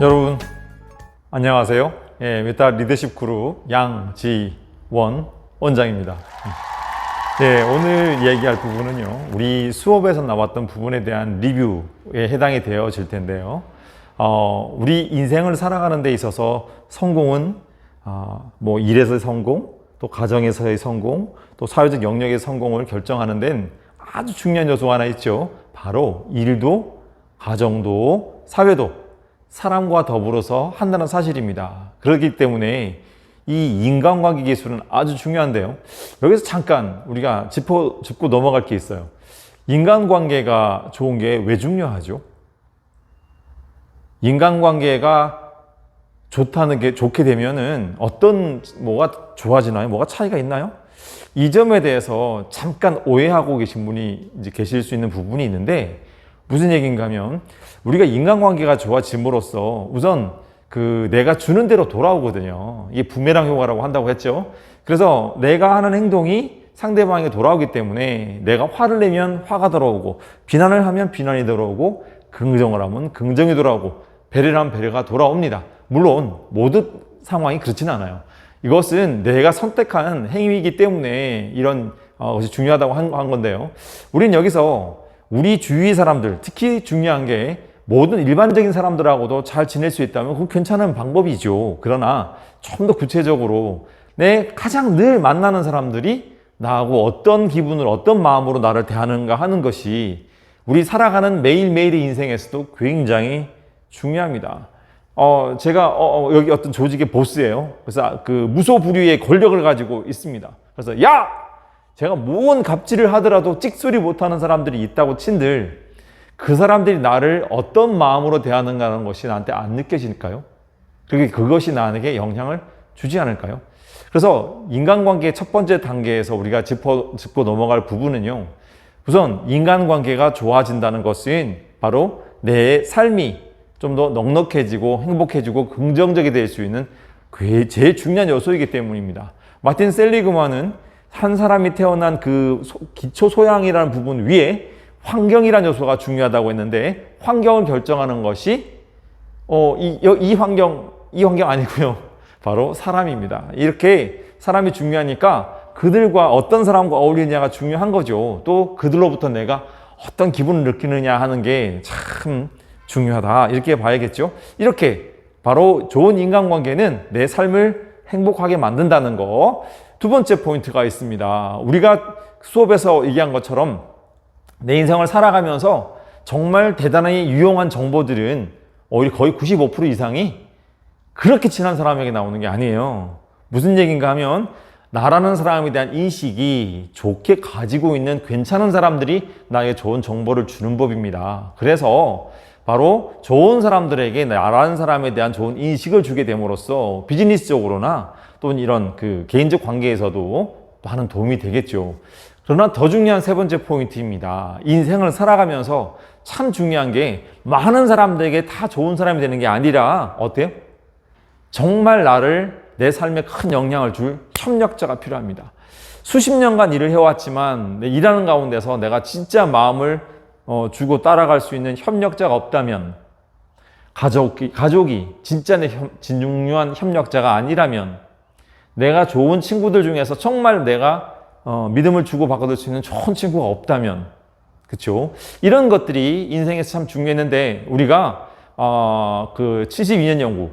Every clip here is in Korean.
여러분 안녕하세요. 메타 리더십 그룹 양지원 원장입니다. 오늘 얘기할 부분은요, 우리 수업에서 나왔던 부분에 대한 리뷰에 해당이 되어질 텐데요. 우리 인생을 살아가는 데 있어서 성공은 뭐 일에서의 성공, 또 가정에서의 성공, 또 사회적 영역의 성공을 결정하는 데는 아주 중요한 요소가 하나 있죠. 바로 일도, 가정도, 사회도 사람과 더불어서 한다는 사실입니다. 그렇기 때문에 이 인간관계 기술은 아주 중요한데요. 여기서 잠깐 우리가 짚고 넘어갈 게 있어요. 인간관계가 좋은 게 왜 중요하죠? 인간관계가 좋게 되면은 뭐가 좋아지나요? 뭐가 차이가 있나요? 이 점에 대해서 잠깐 오해하고 계신 분이 이제 계실 수 있는 부분이 있는데, 무슨 얘기인가 하면, 우리가 인간관계가 좋아짐으로써 우선 내가 주는 대로 돌아오거든요. 이게 부메랑 효과라고 한다고 했죠. 그래서 내가 하는 행동이 상대방에게 돌아오기 때문에 내가 화를 내면 화가 돌아오고, 비난을 하면 비난이 돌아오고, 긍정을 하면 긍정이 돌아오고, 배려를 하면 배려가 돌아옵니다. 물론 모든 상황이 그렇지는 않아요. 이것은 내가 선택한 행위이기 때문에 이런 것이 중요하다고 한 건데요. 우리는 여기서 우리 주위 사람들, 특히 중요한 게 모든 일반적인 사람들하고도 잘 지낼 수 있다면 그건 괜찮은 방법이죠. 그러나 좀 더 구체적으로 내 가장 늘 만나는 사람들이 나하고 어떤 기분을, 어떤 마음으로 나를 대하는가 하는 것이 우리 살아가는 매일매일의 인생에서도 굉장히 중요합니다. 제가 여기 어떤 조직의 보스예요. 그래서 무소불위의 권력을 가지고 있습니다. 그래서 제가 무언 갑질을 하더라도 찍소리 못하는 사람들이 있다고 친들, 그 사람들이 나를 어떤 마음으로 대하는가 하는 것이 나한테 안 느껴질까요? 그것이 나에게 영향을 주지 않을까요? 그래서 인간관계의 첫 번째 단계에서 우리가 짚고 넘어갈 부분은요, 우선 인간관계가 좋아진다는 것은 바로 내 삶이 좀 더 넉넉해지고 행복해지고 긍정적이 될 수 있는 제일 중요한 요소이기 때문입니다. 마틴 셀리그만은 한 사람이 태어난 기초 소양이라는 부분 위에 환경이라는 요소가 중요하다고 했는데, 환경을 결정하는 것이 이 환경 아니고요, 바로 사람입니다. 이렇게 사람이 중요하니까 그들과 어떤 사람과 어울리느냐가 중요한 거죠. 또 그들로부터 내가 어떤 기분을 느끼느냐 하는 게 참 중요하다, 이렇게 봐야겠죠. 이렇게 바로 좋은 인간관계는 내 삶을 행복하게 만든다는 거. 두 번째 포인트가 있습니다. 우리가 수업에서 얘기한 것처럼 내 인생을 살아가면서 정말 대단히 유용한 정보들은 오히려 거의 95% 이상이 그렇게 친한 사람에게 나오는 게 아니에요. 무슨 얘기인가 하면, 나라는 사람에 대한 인식이 좋게 가지고 있는 괜찮은 사람들이 나에게 좋은 정보를 주는 법입니다. 그래서 바로 좋은 사람들에게 나라는 사람에 대한 좋은 인식을 주게 됨으로써 비즈니스적으로나 또는 이런 개인적 관계에서도 많은 도움이 되겠죠. 그러나 더 중요한 세 번째 포인트입니다. 인생을 살아가면서 참 중요한 게, 많은 사람들에게 다 좋은 사람이 되는 게 아니라 어때요? 정말 내 삶에 큰 영향을 줄 협력자가 필요합니다. 수십 년간 일을 해왔지만 일하는 가운데서 내가 진짜 마음을 주고 따라갈 수 있는 협력자가 없다면, 가족이 진짜 내 진중요한 협력자가 아니라면, 내가 좋은 친구들 중에서 정말 내가 믿음을 주고받을 수 있는 좋은 친구가 없다면, 그쵸? 이런 것들이 인생에서 참 중요했는데, 우리가 72년 연구,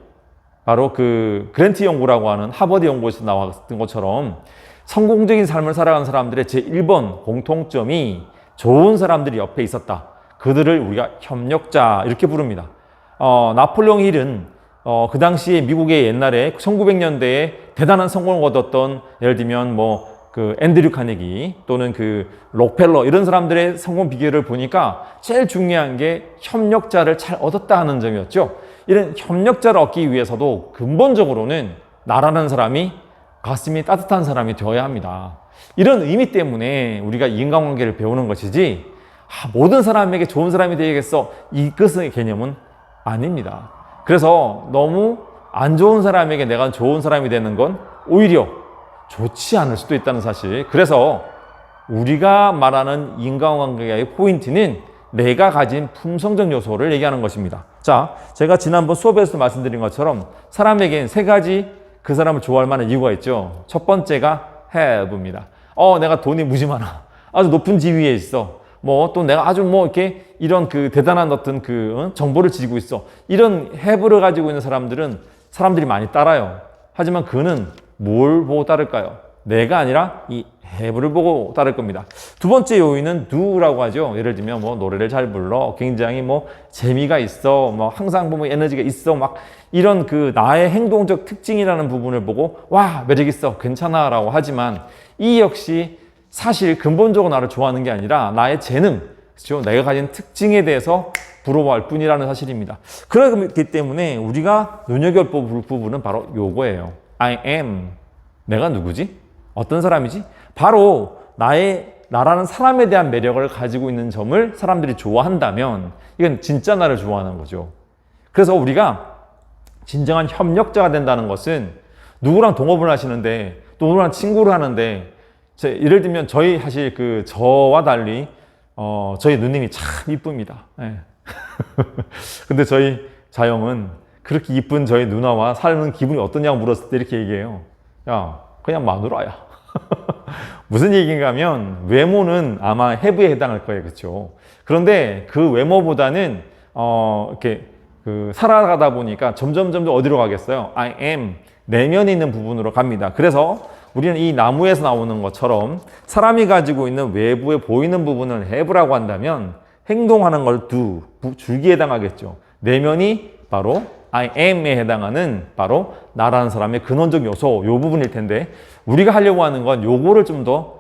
바로 그랜트 연구라고 하는 하버드 연구에서 나왔던 것처럼 성공적인 삶을 살아가는 사람들의 제1번 공통점이 좋은 사람들이 옆에 있었다. 그들을 우리가 협력자, 이렇게 부릅니다. 나폴레옹 힐은 그 당시에 미국의 옛날에 1900년대에 대단한 성공을 얻었던, 예를 들면 앤드류 카네기 또는 록펠러, 이런 사람들의 성공 비결을 보니까 제일 중요한 게 협력자를 잘 얻었다 하는 점이었죠. 이런 협력자를 얻기 위해서도 근본적으로는 나라는 사람이 가슴이 따뜻한 사람이 되어야 합니다. 이런 의미 때문에 우리가 인간관계를 배우는 것이지, 모든 사람에게 좋은 사람이 되겠어, 이것의 개념은 아닙니다. 그래서 너무 안 좋은 사람에게 내가 좋은 사람이 되는 건 오히려 좋지 않을 수도 있다는 사실. 그래서 우리가 말하는 인간관계의 포인트는 내가 가진 품성적 요소를 얘기하는 것입니다. 자, 제가 지난번 수업에서 말씀드린 것처럼 사람에겐 세 가지 그 사람을 좋아할 만한 이유가 있죠. 첫 번째가 have입니다. 내가 돈이 무지 많아. 아주 높은 지위에 있어. 뭐 또 내가 아주 뭐 이렇게 이런 그 대단한 어떤 그 정보를 지니고 있어. 이런 have를 가지고 있는 사람들은 사람들이 많이 따라요. 하지만 그는 뭘 보고 따를까요? 내가 아니라 이 have를 보고 따를 겁니다. 두 번째 요인은 do라고 하죠. 예를 들면 뭐 노래를 잘 불러, 굉장히 뭐 재미가 있어, 뭐 항상 보면 에너지가 있어, 막 이런 그 나의 행동적 특징이라는 부분을 보고 와 매력 있어, 괜찮아라고 하지만 이 역시 사실 근본적으로 나를 좋아하는 게 아니라 나의 재능, 그렇죠? 내가 가진 특징에 대해서 부러워할 뿐이라는 사실입니다. 그렇기 때문에 우리가 눈여겨볼 부분은 바로 요거예요. I am. 내가 누구지? 어떤 사람이지? 바로 나라는 사람에 대한 매력을 가지고 있는 점을 사람들이 좋아한다면 이건 진짜 나를 좋아하는 거죠. 그래서 우리가 진정한 협력자가 된다는 것은 누구랑 동업을 하시는데 또 누구랑 친구를 하는데 예를 들면 저희 사실 저와 달리 저희 누님이 참 이쁩니다. 네. 근데 저희 자영은 그렇게 이쁜 저희 누나와 살면 기분이 어떠냐고 물었을 때 이렇게 얘기해요. 야, 그냥 마누라야. 무슨 얘기인가 하면 외모는 아마 have에 해당할 거예요. 그렇죠? 그런데 그 외모보다는 이렇게 살아가다 보니까 점점 어디로 가겠어요? I am. 내면에 있는 부분으로 갑니다. 그래서 우리는 이 나무에서 나오는 것처럼 사람이 가지고 있는 외부에 보이는 부분을 have라고 한다면 행동하는 걸 do, 줄기에 해당하겠죠. 내면이 바로 I am에 해당하는 바로 나라는 사람의 근원적 요소, 요 부분일 텐데 우리가 하려고 하는 건 요거를 좀 더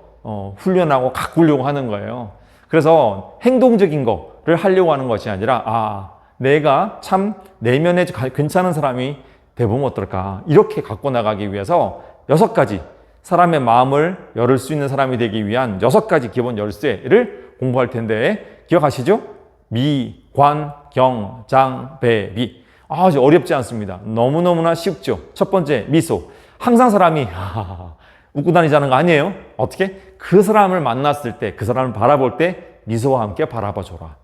훈련하고 가꾸려고 하는 거예요. 그래서 행동적인 거를 하려고 하는 것이 아니라 내가 참 내면에 괜찮은 사람이 돼보면 어떨까, 이렇게 갖고 나가기 위해서 6가지 사람의 마음을 열을 수 있는 사람이 되기 위한 6가지 기본 열쇠를 공부할 텐데 기억하시죠? 미, 관, 경, 장, 배, 비. 아주 어렵지 않습니다. 너무너무나 쉽죠. 첫 번째, 미소. 항상 사람이 웃고 다니자는 거 아니에요? 어떻게? 그 사람을 만났을 때, 그 사람을 바라볼 때 미소와 함께 바라봐줘라.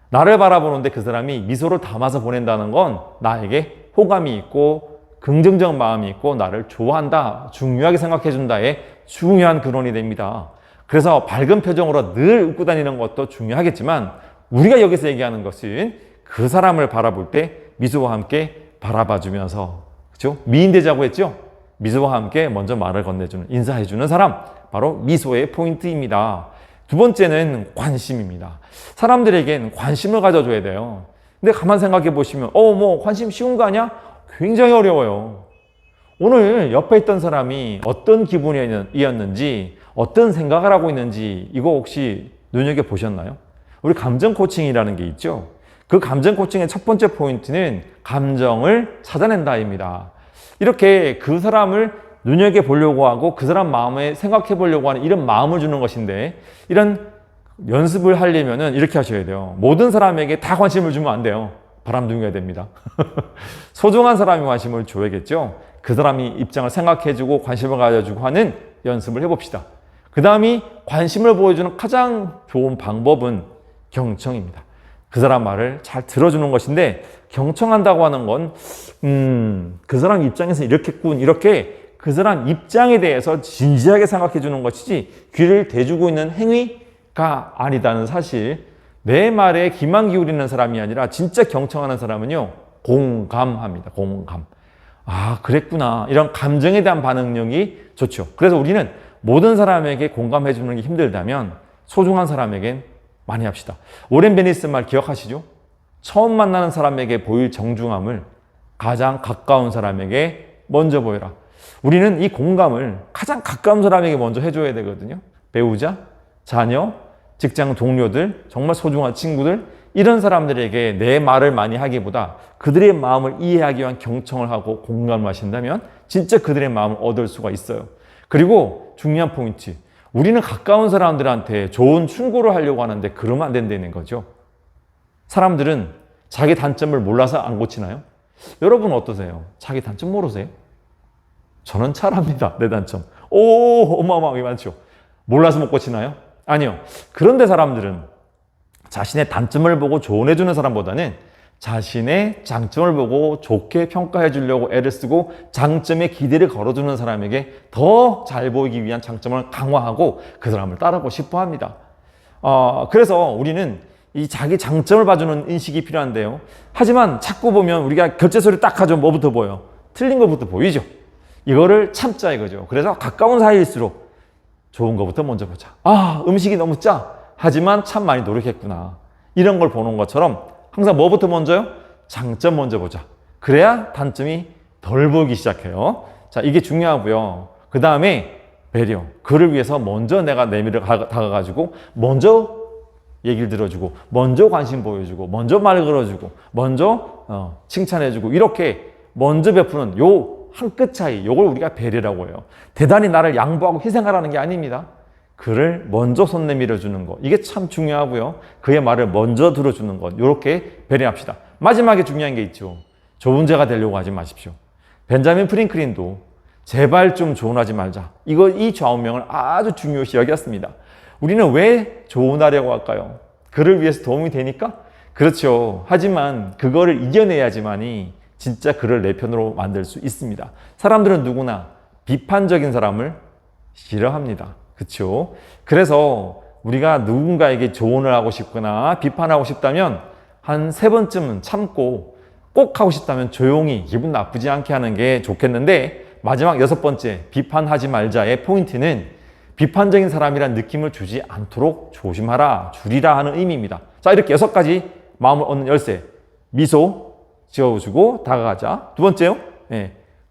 나를 바라보는데 그 사람이 미소를 담아서 보낸다는 건 나에게 호감이 있고 긍정적 마음이 있고 나를 좋아한다, 중요하게 생각해준다의 중요한 근원이 됩니다. 그래서 밝은 표정으로 늘 웃고 다니는 것도 중요하겠지만 우리가 여기서 얘기하는 것은 그 사람을 바라볼 때 미소와 함께 바라봐주면서, 그렇죠? 미인되자고 했죠? 미소와 함께 먼저 말을 건네주는, 인사해주는 사람, 바로 미소의 포인트입니다. 두 번째는 관심입니다. 사람들에겐 관심을 가져줘야 돼요. 근데 가만 생각해 보시면 뭐 관심 쉬운 거 아니야? 굉장히 어려워요. 오늘 옆에 있던 사람이 어떤 기분이었는지, 어떤 생각을 하고 있는지 이거 혹시 눈여겨보셨나요? 우리 감정 코칭이라는 게 있죠. 그 감정 코칭의 첫 번째 포인트는 감정을 찾아낸다입니다. 이렇게 그 사람을 눈여겨보려고 하고 그 사람 마음에 생각해 보려고 하는 이런 마음을 주는 것인데, 이런 연습을 하려면 이렇게 하셔야 돼요. 모든 사람에게 다 관심을 주면 안 돼요. 바람둥이가 됩니다. 소중한 사람이 관심을 줘야겠죠. 그 사람이 입장을 생각해주고 관심을 가져주고 하는 연습을 해봅시다. 그 다음이 관심을 보여주는 가장 좋은 방법은 경청입니다. 그 사람 말을 잘 들어주는 것인데, 경청한다고 하는 건 그 사람 입장에서 이렇겠군, 이렇게 그 사람 입장에 대해서 진지하게 생각해 주는 것이지 귀를 대주고 있는 행위가 아니다는 사실. 내 말에 귀만 기울이는 사람이 아니라 진짜 경청하는 사람은요, 공감합니다. 공감. 그랬구나. 이런 감정에 대한 반응력이 좋죠. 그래서 우리는 모든 사람에게 공감해 주는 게 힘들다면 소중한 사람에겐 많이 합시다. 오렌 베니스 말 기억하시죠? 처음 만나는 사람에게 보일 정중함을 가장 가까운 사람에게 먼저 보여라. 우리는 이 공감을 가장 가까운 사람에게 먼저 해줘야 되거든요. 배우자, 자녀, 직장 동료들, 정말 소중한 친구들, 이런 사람들에게 내 말을 많이 하기보다 그들의 마음을 이해하기 위한 경청을 하고 공감을 하신다면 진짜 그들의 마음을 얻을 수가 있어요. 그리고 중요한 포인트, 우리는 가까운 사람들한테 좋은 충고를 하려고 하는데 그러면 안 된다는 거죠. 사람들은 자기 단점을 몰라서 안 고치나요? 여러분 어떠세요? 자기 단점 모르세요? 저는 잘합니다. 내 단점. 어마어마하게 많죠. 몰라서 못 고치나요? 아니요. 그런데 사람들은 자신의 단점을 보고 조언해주는 사람보다는 자신의 장점을 보고 좋게 평가해 주려고 애를 쓰고 장점에 기대를 걸어주는 사람에게 더 잘 보이기 위한 장점을 강화하고 그 사람을 따르고 싶어 합니다. 그래서 우리는 이 자기 장점을 봐주는 인식이 필요한데요. 하지만 자꾸 보면 우리가 결제서를 딱 하죠. 뭐부터 보여? 틀린 것부터 보이죠. 이거를 참자 이거죠. 그래서 가까운 사이일수록 좋은 것부터 먼저 보자. 음식이 너무 짜. 하지만 참 많이 노력했구나. 이런 걸 보는 것처럼 항상 뭐부터 먼저요? 장점 먼저 보자. 그래야 단점이 덜 보이기 시작해요. 자, 이게 중요하고요. 그 다음에 배려. 그를 위해서 먼저 내가 내밀어 다가가지고 먼저 얘기를 들어주고 먼저 관심 보여주고 먼저 말 걸어주고 먼저 칭찬해주고 이렇게 먼저 베푸는 요 한 끗 차이, 요걸 우리가 배려라고 해요. 대단히 나를 양보하고 희생하라는 게 아닙니다. 그를 먼저 손 내밀어 주는 것, 이게 참 중요하고요. 그의 말을 먼저 들어주는 것, 이렇게 배려합시다. 마지막에 중요한 게 있죠. 좋은 자가 되려고 하지 마십시오. 벤자민 프랭클린도 제발 좀 조언하지 말자, 이 좌우명을 아주 중요시 여겼습니다. 우리는 왜 조언하려고 할까요? 그를 위해서 도움이 되니까? 그렇죠. 하지만 그거를 이겨내야지만이 진짜 그를 내 편으로 만들 수 있습니다. 사람들은 누구나 비판적인 사람을 싫어합니다. 그렇죠? 그래서 우리가 누군가에게 조언을 하고 싶거나 비판하고 싶다면 한 3번쯤은 참고, 꼭 하고 싶다면 조용히 기분 나쁘지 않게 하는 게 좋겠는데, 마지막 6번째 비판하지 말자의 포인트는 비판적인 사람이란 느낌을 주지 않도록 조심하라, 줄이라 하는 의미입니다. 자, 이렇게 6가지 마음을 얻는 열쇠. 미소 지어주고 다가가자. 2번째요.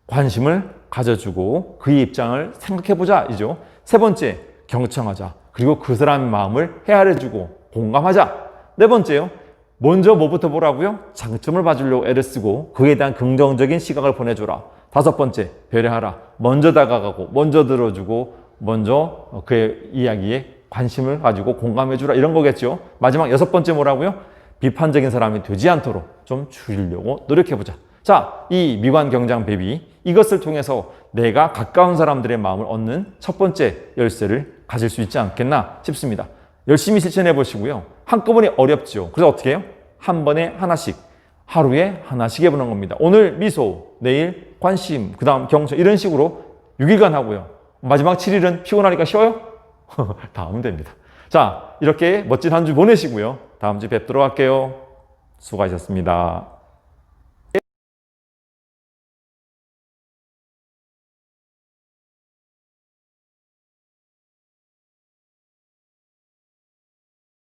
관심을 가져주고 그의 입장을 생각해보자 이죠. 3번째, 경청하자. 그리고 그 사람의 마음을 헤아려주고 공감하자. 4번째요. 먼저 뭐부터 보라고요? 장점을 봐주려고 애를 쓰고 그에 대한 긍정적인 시각을 보내줘라. 5번째, 배려하라. 먼저 다가가고 먼저 들어주고 먼저 그의 이야기에 관심을 가지고 공감해주라, 이런 거겠죠. 마지막 6번째 뭐라고요? 비판적인 사람이 되지 않도록 좀 줄이려고 노력해보자. 자, 이 미관경장배비, 이것을 통해서 내가 가까운 사람들의 마음을 얻는 첫 번째 열쇠를 가질 수 있지 않겠나 싶습니다. 열심히 실천해 보시고요. 한꺼번에 어렵죠. 그래서 어떻게 해요? 한 번에 하나씩, 하루에 하나씩 해보는 겁니다. 오늘 미소, 내일 관심, 그 다음 경청, 이런 식으로 6일간 하고요. 마지막 7일은 피곤하니까 쉬어요? 다 하면 됩니다. 자, 이렇게 멋진 한 주 보내시고요. 다음 주 뵙도록 할게요. 수고하셨습니다.